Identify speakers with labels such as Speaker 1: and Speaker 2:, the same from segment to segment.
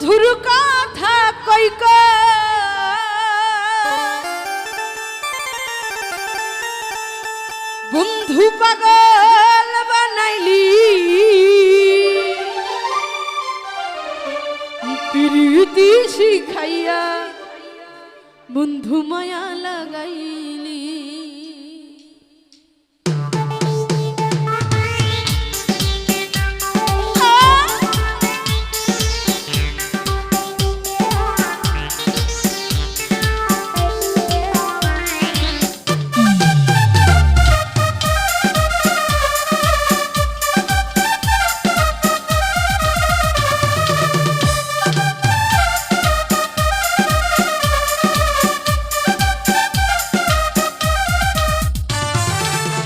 Speaker 1: বন্ধুর কথা কই বন্ধু পাগল বানাইলি প্রীতি শিখাইয়া বন্ধু মায়া লাগাইলি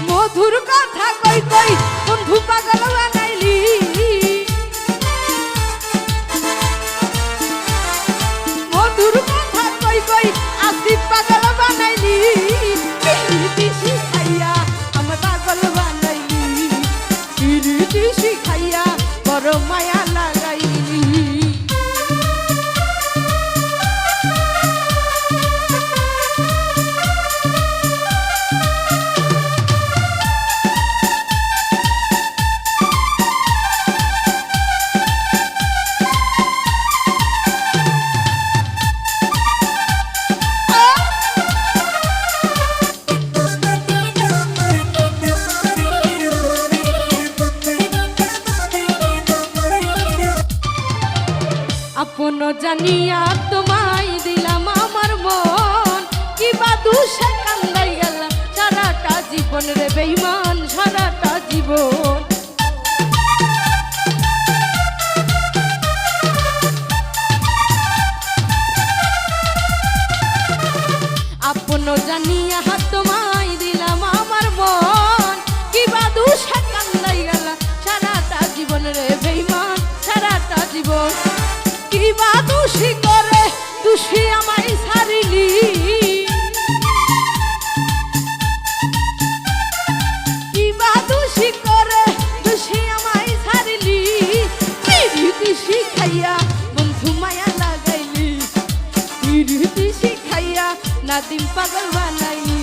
Speaker 1: মধুর কথা কই কই বন্ধু পাগল বানাইলি মধুর কথা কই কই আসিফ পাগল বানাইলি প্রীতি শিখাইয়া আমার পাগল বানাইলি প্রীতি শিখাইয়া বড় মায়া লাগাইলি আপন জানিয়া তোমায় দিলাম আমার মন কিবা দুষে কান্দাই গেলাম সারাটা জীবন রে বেঈমান সারাটা জীবন আপন জানিয়া তোমায় দিলাম আমার মন কিবা দুষে কান্দাই গেলাম সারাটা জীবন রে বেঈমান সারাটা জীবন কিবা দোষী করে দোষী আমায় ছাড়িলি কিবা দোষী করে দোষী আমায় ছাড়িলি প্রীতি শিখাইয়া বন্ধু মায়া লাগাইলি প্রীতি শিখাইয়া নাদিম পাগল বানাইলি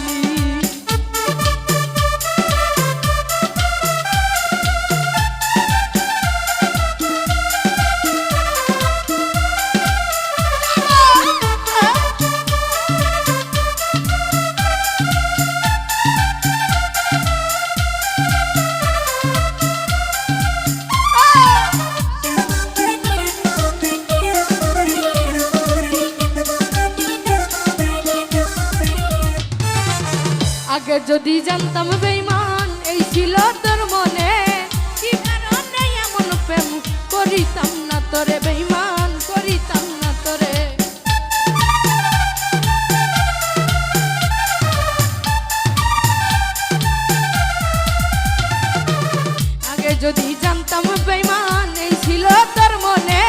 Speaker 1: আগে যদি জানতাম বেঈমান এই ছিল তোর মনে কি কারণে এমন প্রেম করিতাম না তোরে বেঈমান করিতাম না তোরে আগে যদি জানতাম বেঈমান এই ছিল তোর মনে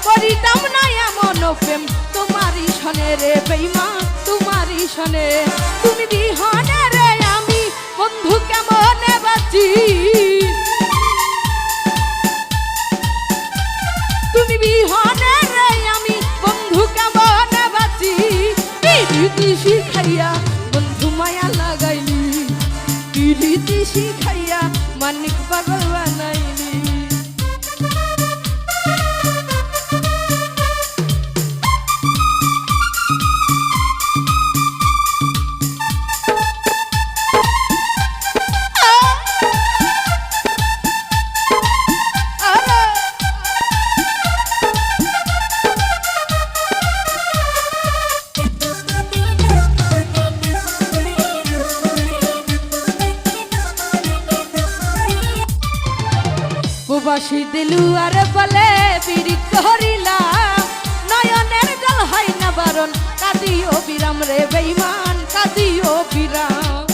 Speaker 1: করিতাম না এমন প্রেম তোমারই শোনে রে বেঈমান তোমারই শোনে তুমি বিহনে রে আমি বন্ধু কেমনে বাঁচি তুমি বিহনে রে আমি বন্ধু কেমনে বাঁচি প্রীতি শিখাইয়া বন্ধু মায়া লাগাইলি প্রীতি শিখাইয়া মানিক পাগল বানাইলি প্রবাসী দিলু আর বলে বিড়ি করিলাম নয়নের জল হয় না বারণ কাঁদিও বিরাম রে বেঈমান কাঁদিও বিরাম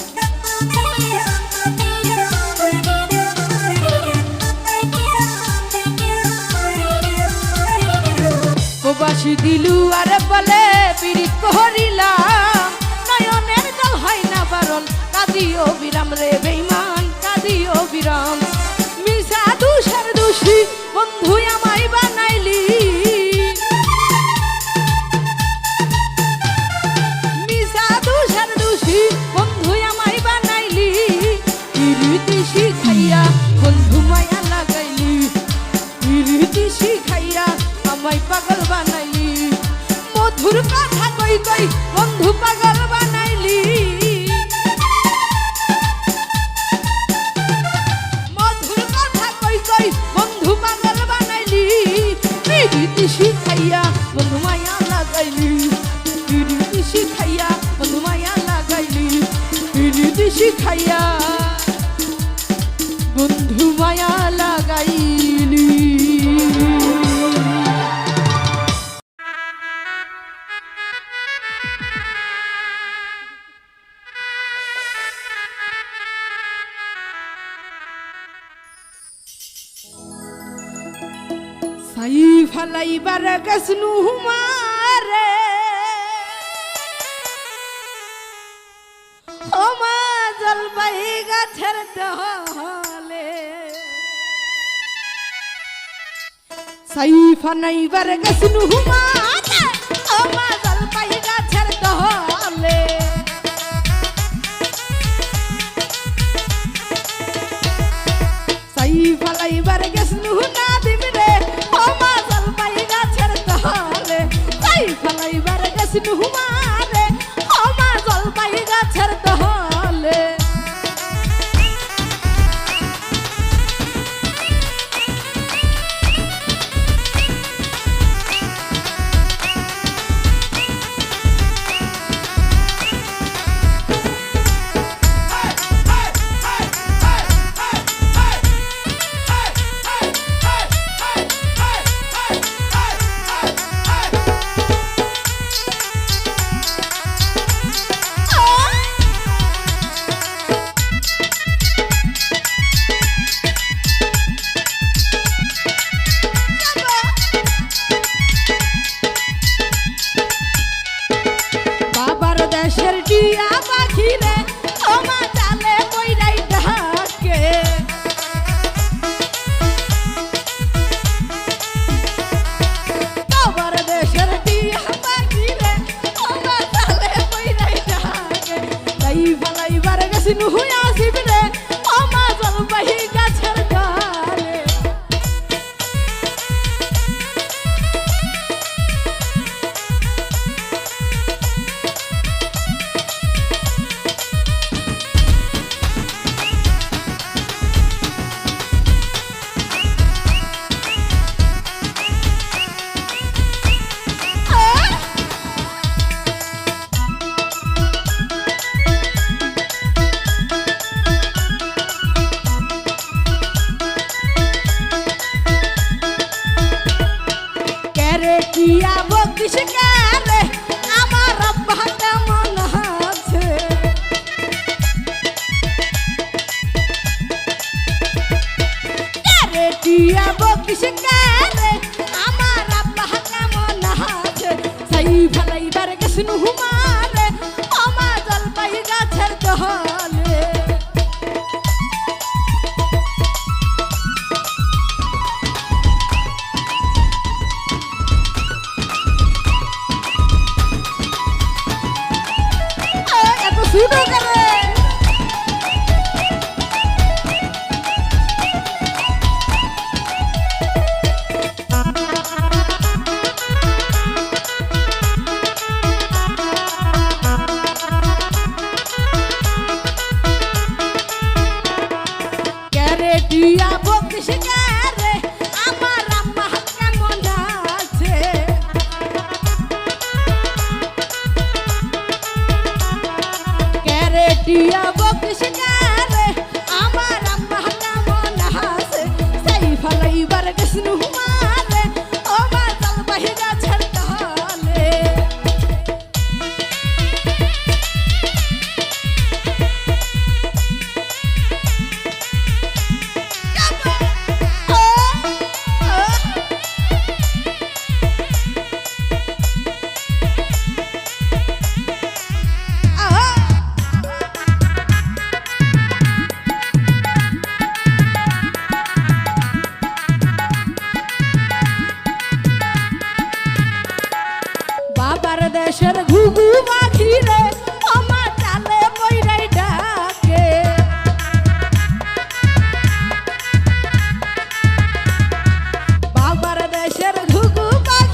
Speaker 1: প্রবাসী দিলু আর বলে বিড়ি করিলাম নয়নের জল হয় না বারণ কাঁদিও বিরাম রে বেঈমান কাঁদিও বিরাম মিশা দুষের দোষী বন্ধু আমায় বানাইলি আমায় পাগল বানাইলি মধুর কথা কই কই বন্ধু পাগল বানাইলি মধুর কথা কই কই বন্ধু পাগল বানাইলি পিরিতি শিখাইয়া বন্ধু মায়া লাগাইলি পিরিতি শিখাইয়া বন্ধু মায়া লাগাইলি পিরিতি শিখাইয়া বন্ধু মায়া লাগাইলি সাই ফালাইবার গেছনু হুমারে ওমা জলবাই গাছের দহলে সাই ফালাইবার গেছনু হুমারে ওমা জলবাই গাছের দহলে সাই ফালাইবার গেছনু না দিবরে ওমা জলবাই গাছের দহলে সাই ফালাইবার গেছনু হুমারে ওমা জলবাই গাছের দহলে বাবার দেশের টিয়া পাখি রে ওমা চালে কইরাই ডাকে বাবার দেশের টিয়া পাখি রে ওমা চালে কইরাই ডাকে তাই ফালাইবার গেছনু হুয়া আসিবরে ওমা জলবাহি গাছের ডালে কেরে টিয়া বকিস কেরে আমার আব্বা কেমন আছে কেরে টিয়া বকিস কেরে আমার আব্বা কেমন আছে সাই ফালাইবার গেছনু হুমারে ওমা জলবাই গাছের দহলে এত ছুটো করে কেরে টিয়া বকিস কেরে আমার আম্মা কেমন আছে কেরে টিয়া বকিস কেরে আমার আম্মা কেমন আছে সাই ফালাইবার গেছনু হুমারে ওমা জলবাহি গাছের দহলে বাবার দেশের ঘুঘু পাখি রে ওমা চালে কইরাই ডাকে বাবার দেশের ঘুঘু পাখি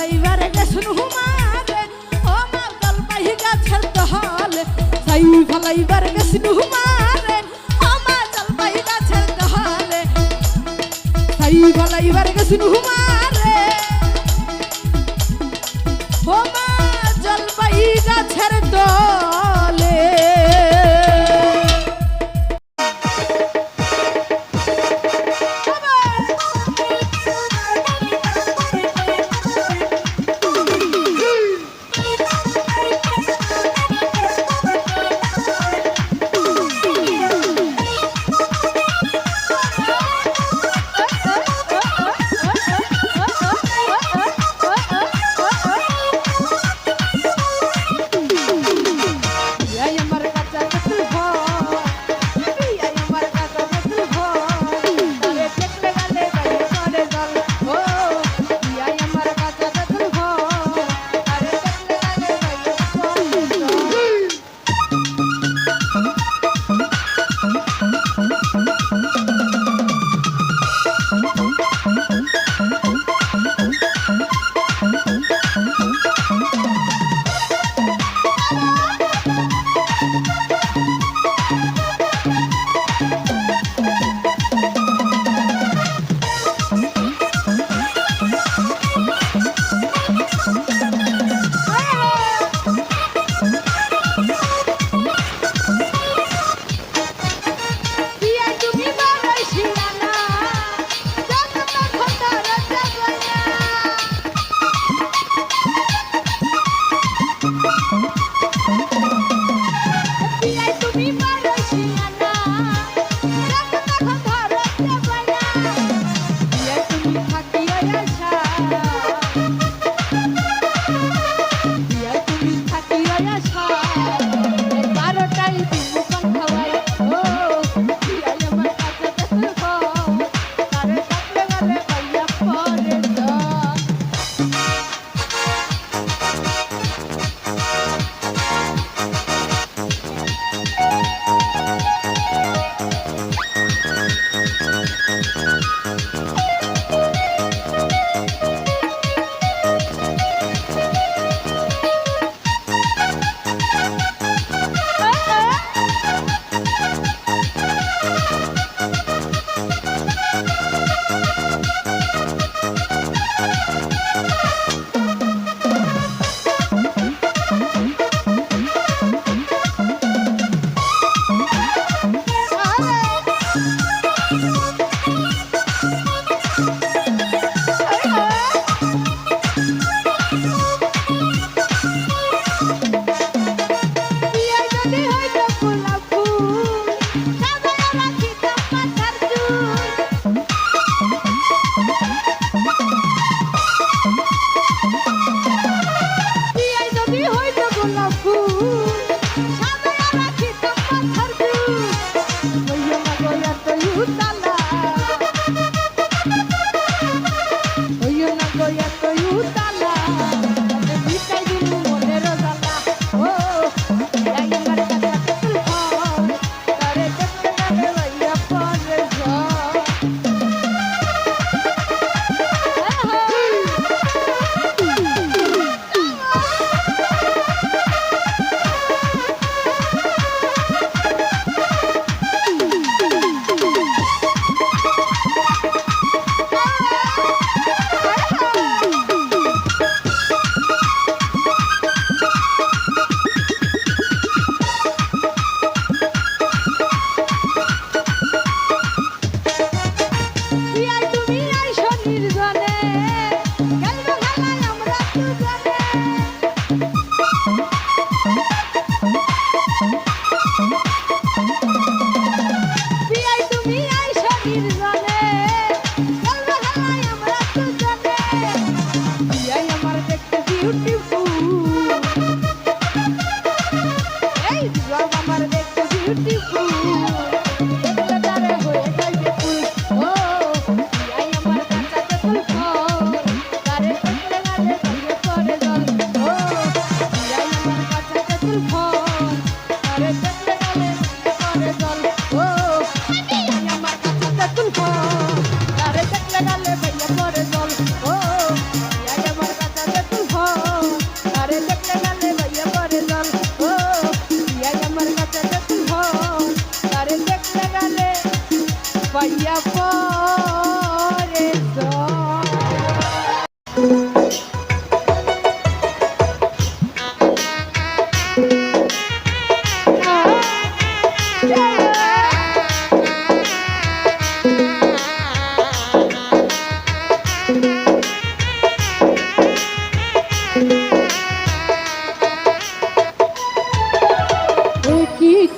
Speaker 1: ফলাইবার গেছুন হুমারে ও মা জলপাই গাছের দহলে সাই ফলাইবার গেছুন হুমারে ও মা জলপাই গাছের দহলে সাই ফলাইবার গেছুন হুমারে ও মা জলপাই গাছের দলে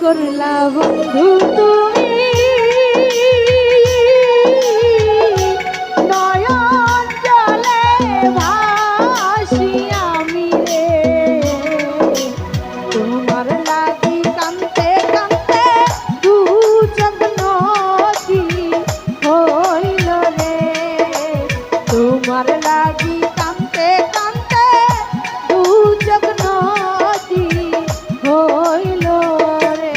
Speaker 1: করলা বন্ধু তুমি নয়ন জলে ভাসি আমি রে তোমার লাগি কান্তে কান্তে দু চোখ নদী হইল রে তোমার লাগি কান্তে কান্তে দু চোখ নদী হইল রে।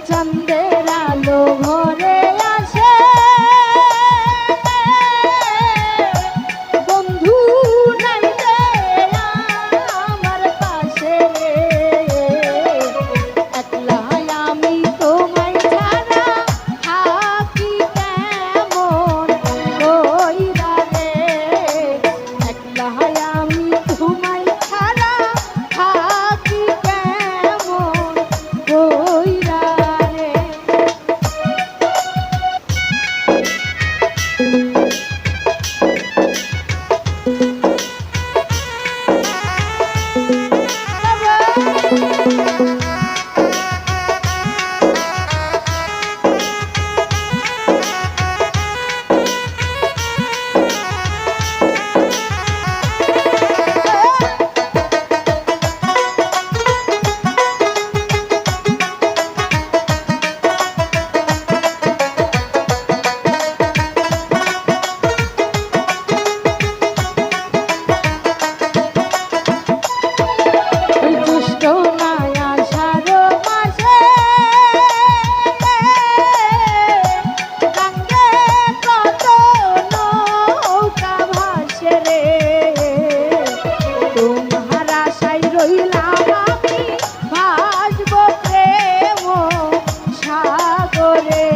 Speaker 1: চাঁদের আলো ঘরে আসে বন্ধু নাই রে আমার পাশে রে একলা আমি তোমায় ছাড়া থাকি কেমন কইরা রে একলা আমি তোমায় ছাড়া থাকি কেমন কইরা রে। দুষ্ট মায়া সারো মাসে গঙ্গে কত নৌকা ভাসে রে তোমার আশায় রইলাম আমি ভাসব প্রেম সাগরে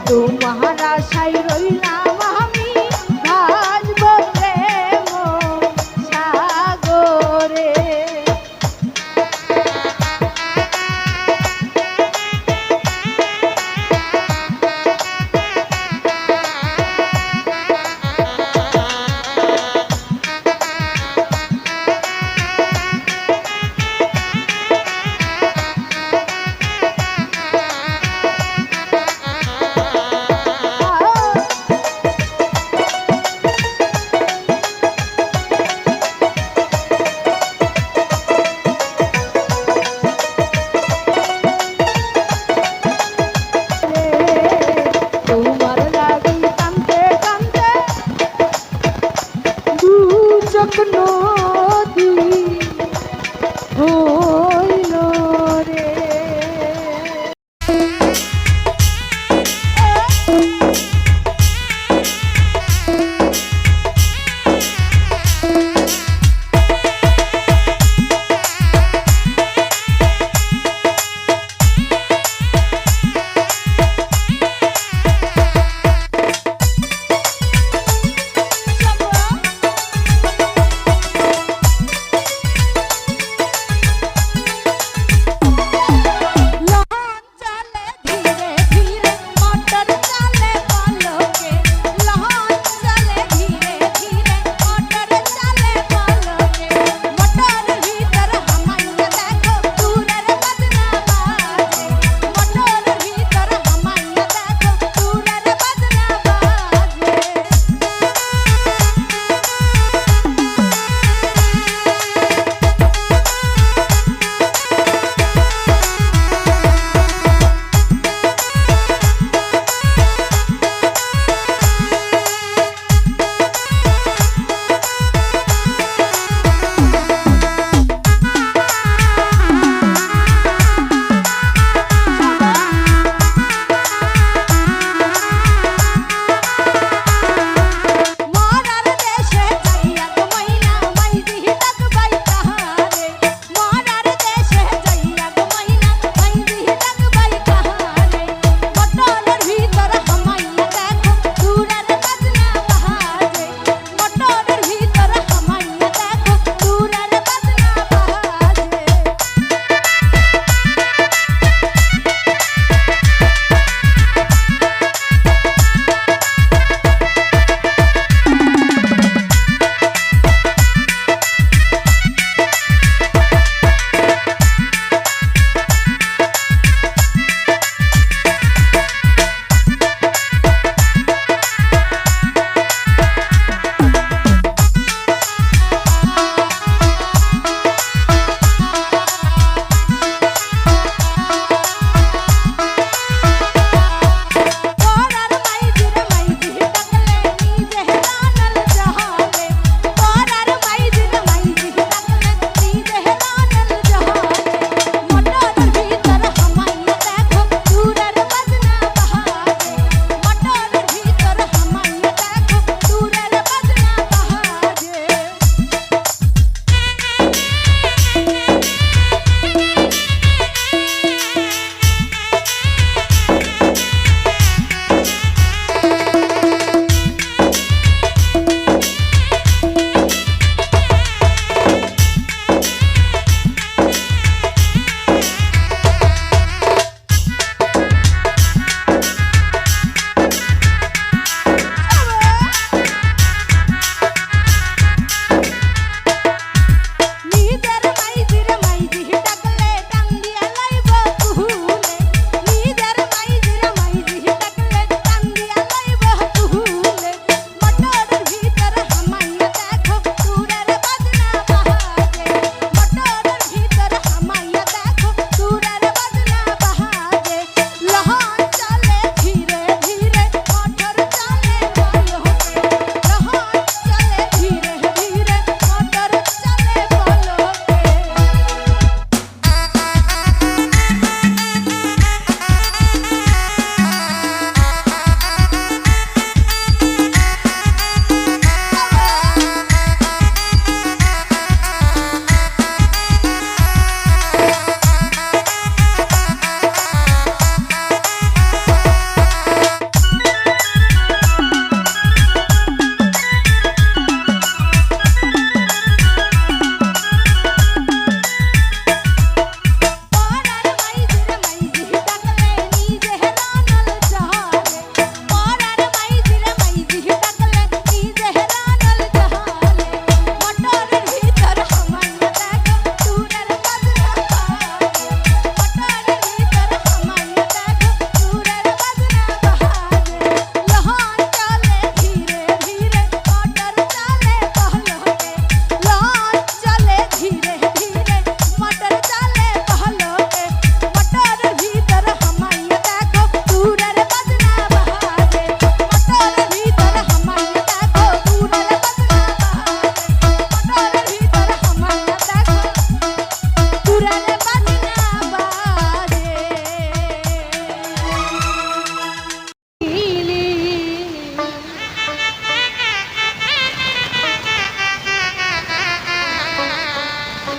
Speaker 1: তোমার আশায় রইলাম আমি ভাসব প্রেম সাগরে।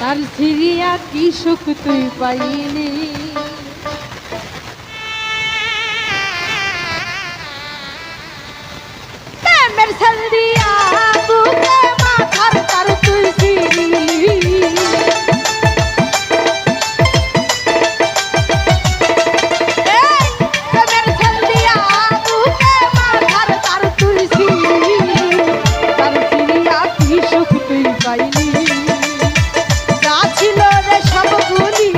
Speaker 1: তার ফিরিয়া কি সুখ তুই পাইনি। প্রেমের ছাড়িয়া বুকে মাথার তার তুই ফিরিলি। প্রেমের ছাড়িয়া বুকে মাথার তার তুই ফিরিলি। তার ফিরিয়া কি সুখ তুই পাইনি। যা ছিল রে সবগুলি,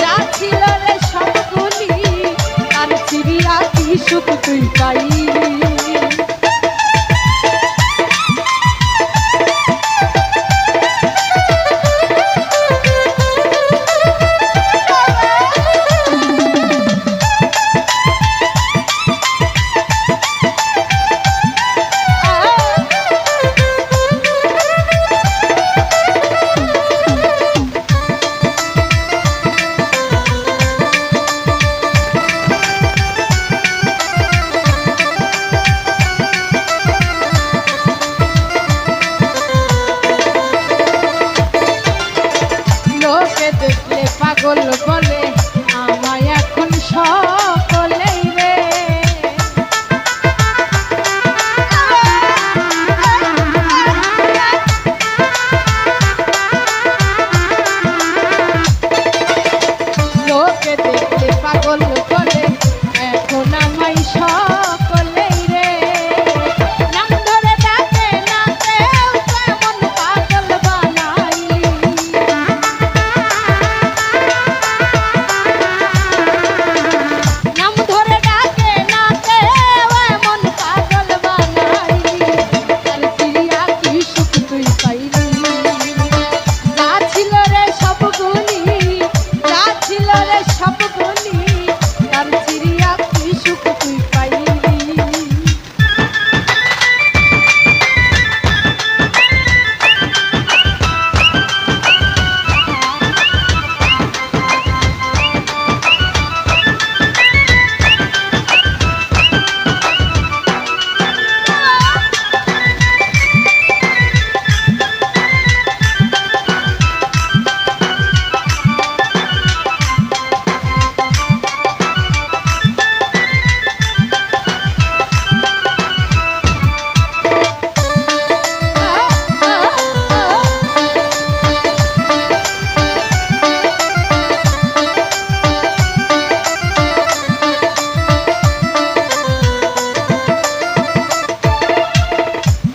Speaker 1: যা ছিল রে সবগুলি, তার ফিরিয়া কি সুখ তুই পাইনি। লোকে দেখলে পাগল বলে আমায় এখন সকলেই রে। লোকে দেখলে পাগল বলে এখন আমায় সকলেই রে। নাম ধরে ডাকে না কেউ তেমন পাগল বানাইলি। নাম ধরে ডাকে না কেউ এমন পাগল বানাইলি। তার ফিরিয়া কি সুখ তুই পাইলি। যা ছিল রে সবগুলি, যা ছিল রে সবগুলি, তার ফিরিয়া কি সুখ তুই পাইলি।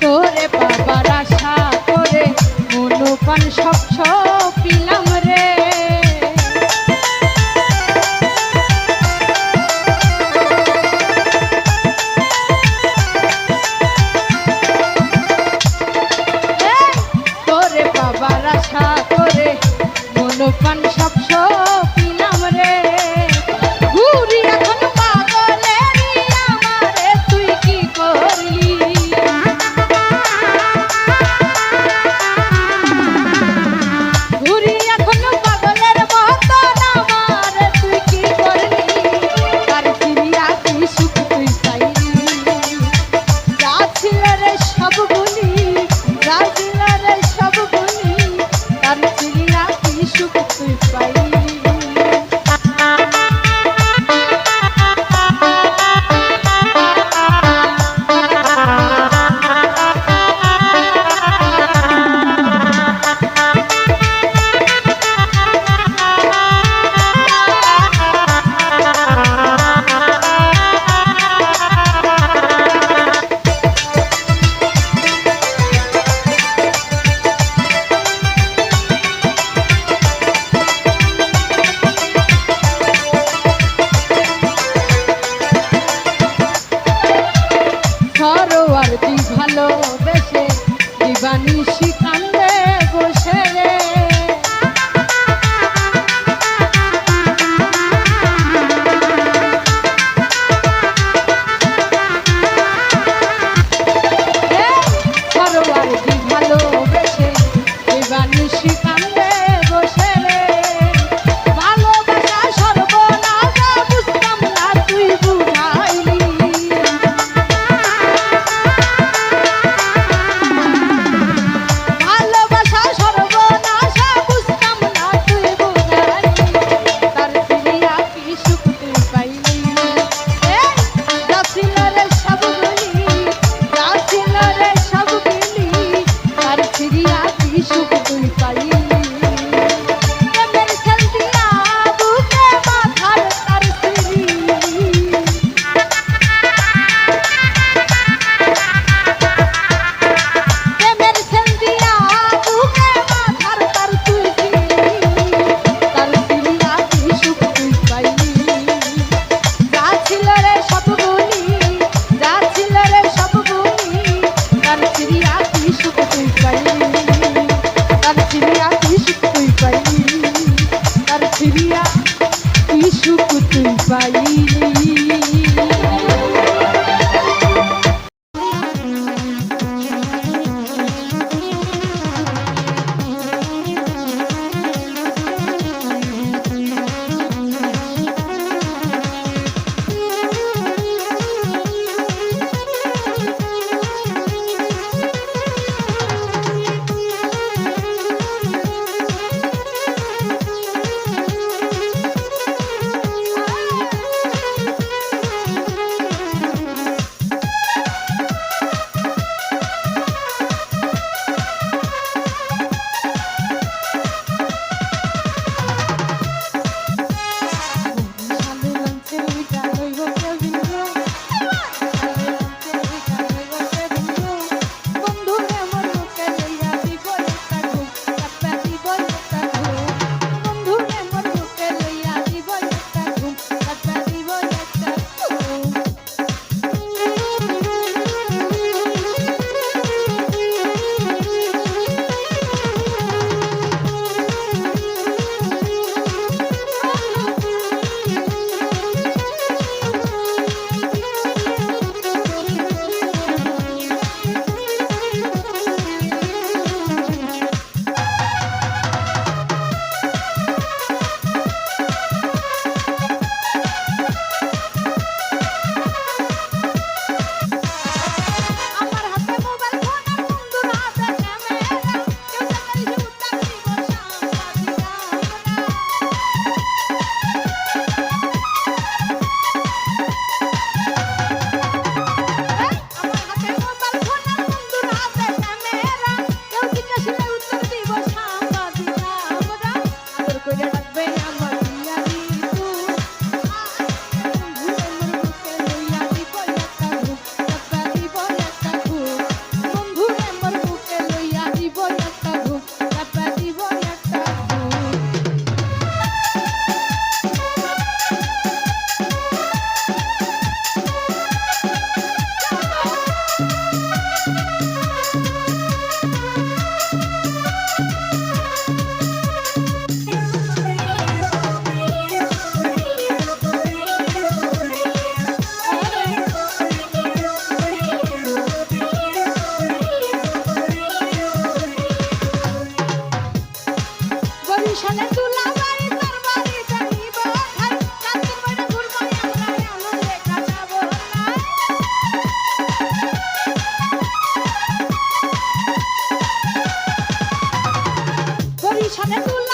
Speaker 1: তোরে বাবার আশা করে মনোপান সব পিলাম রে। তোরে বাবার আশা করে মনোপান সব পিলাম রে। ঘুরি এখন পাগলেরই আমারে তুই কি করলি। ঘুরি এখন পাগলের মতন আমারে তুই কি করলি। তার ফিরিয়া কি সুখ তুই পাইলি। যা ছিল রে সবগুলি, যা ছিল রে সবগুলি, তার ফিরিয়া কি সুখ তুই পাইলি।
Speaker 2: বরিশালে দুলাভাই তোর বাড়ি যাইব ঠাই কান্দির বাইরে ঘুরবাই আমরা আনন্দে কাটাবো ঠাই বরিশালে দুলাভাই